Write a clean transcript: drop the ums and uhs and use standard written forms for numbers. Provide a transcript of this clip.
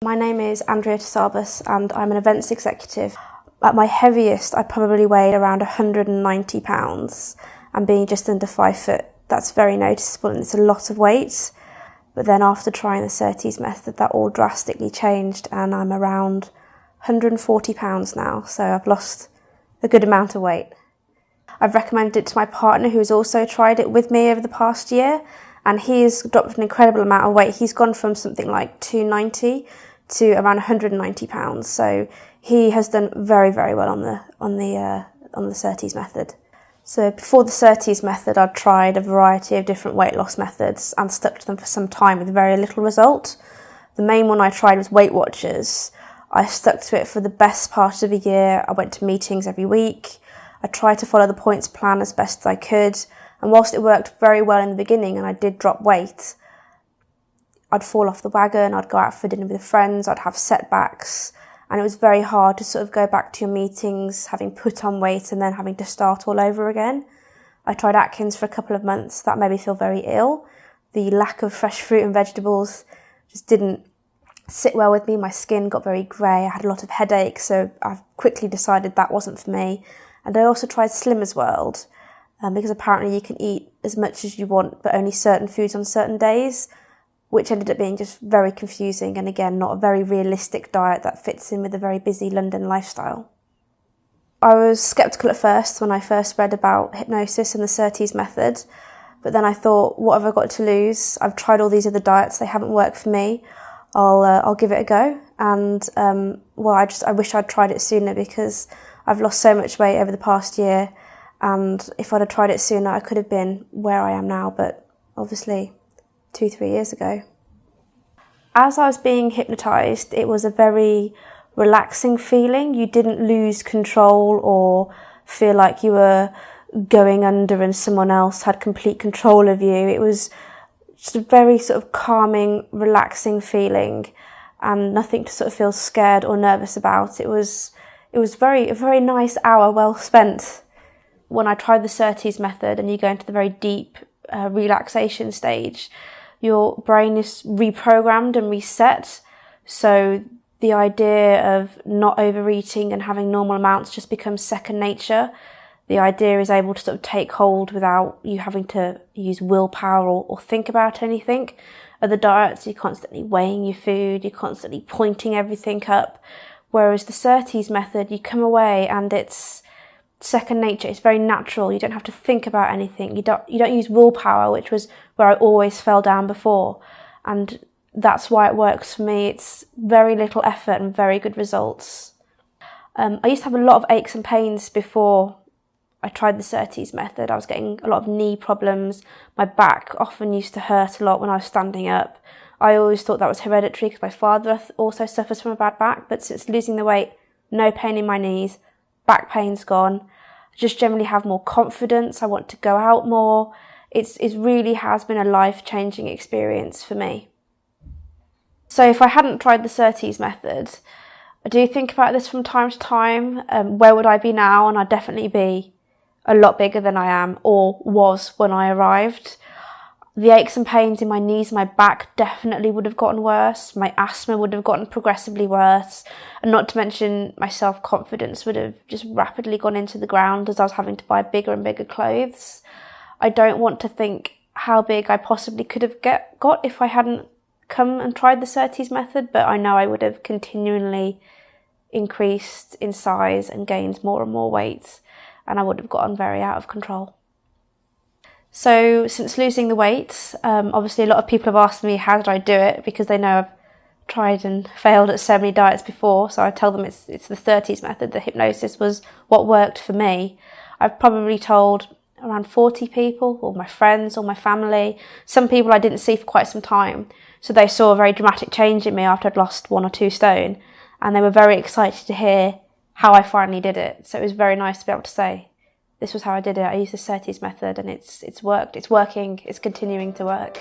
My name is Andrea Tesabas and I'm an events executive. At my heaviest, I probably weighed around 190 pounds, and being just under 5 foot, that's very noticeable and it's a lot of weight. But then after trying the Surtees method, that all drastically changed and I'm around 140 pounds now, so I've lost a good amount of weight. I've recommended it to my partner who's also tried it with me over the past year, and he's dropped an incredible amount of weight. He's gone from something like 290 to around 190 pounds, so he has done very, very well on the Surtees method. So before the Surtees method, I'd tried a variety of different weight loss methods and stuck to them for some time with very little result. The main one I tried was Weight Watchers. I stuck to it for the best part of a year. I went to meetings every week. I tried to follow the points plan as best I could, and whilst it worked very well in the beginning and I did drop weight, I'd fall off the wagon, I'd go out for dinner with friends, I'd have setbacks, and it was very hard to sort of go back to your meetings having put on weight and then having to start all over again. I tried Atkins for a couple of months. That made me feel very ill. The lack of fresh fruit and vegetables just didn't sit well with me. My skin got very grey, I had a lot of headaches, so I quickly decided that wasn't for me. And I also tried Slimmer's World, because apparently you can eat as much as you want but only certain foods on certain days, which ended up being just very confusing and again not a very realistic diet that fits in with a very busy London lifestyle. I was sceptical at first when I first read about hypnosis and the Surtees method, but then I thought, what have I got to lose? I've tried all these other diets, they haven't worked for me. I'll give it a go, and I wish I'd tried it sooner because I've lost so much weight over the past year, and if I'd have tried it sooner I could have been where I am now, but obviously 2-3 years ago. As I was being hypnotised, it was a very relaxing feeling. You didn't lose control or feel like you were going under and someone else had complete control of you. It was just a very sort of calming, relaxing feeling and nothing to sort of feel scared or nervous about. It was a very nice hour well spent. When I tried the Surtees method and you go into the very deep relaxation stage, your brain is reprogrammed and reset. So the idea of not overeating and having normal amounts just becomes second nature. The idea is able to sort of take hold without you having to use willpower or think about anything. Other diets, you're constantly weighing your food, you're constantly pointing everything up. Whereas the Surtees method, you come away and it's second nature, it's very natural, you don't have to think about anything, you don't use willpower, which was where I always fell down before, and that's why it works for me. It's very little effort and very good results. I used to have a lot of aches and pains before I tried the Surtees method. I was getting a lot of knee problems, my back often used to hurt a lot when I was standing up. I always thought that was hereditary because my father also suffers from a bad back, but since losing the weight, no pain in my knees, back pain's gone. I just generally have more confidence. I want to go out more. It really has been a life-changing experience for me. So if I hadn't tried the Surtees method, I do think about this from time to time. Where would I be now? And I'd definitely be a lot bigger than I am or was when I arrived. The aches and pains in my knees and my back definitely would have gotten worse. My asthma would have gotten progressively worse. And not to mention my self-confidence would have just rapidly gone into the ground as I was having to buy bigger and bigger clothes. I don't want to think how big I possibly could have got if I hadn't come and tried the Surtees method, but I know I would have continually increased in size and gained more and more weight, and I would have gotten very out of control. So since losing the weight, obviously a lot of people have asked me how did I do it, because they know I've tried and failed at so many diets before, so I tell them it's the Surtees method. The hypnosis was what worked for me. I've probably told around 40 people, or my friends or my family. Some people I didn't see for quite some time, so they saw a very dramatic change in me after I'd lost 1 or 2 stone, and they were very excited to hear how I finally did it. So it was very nice to be able to say, this was how I did it. I used the Surtees method and it's worked, it's working, it's continuing to work.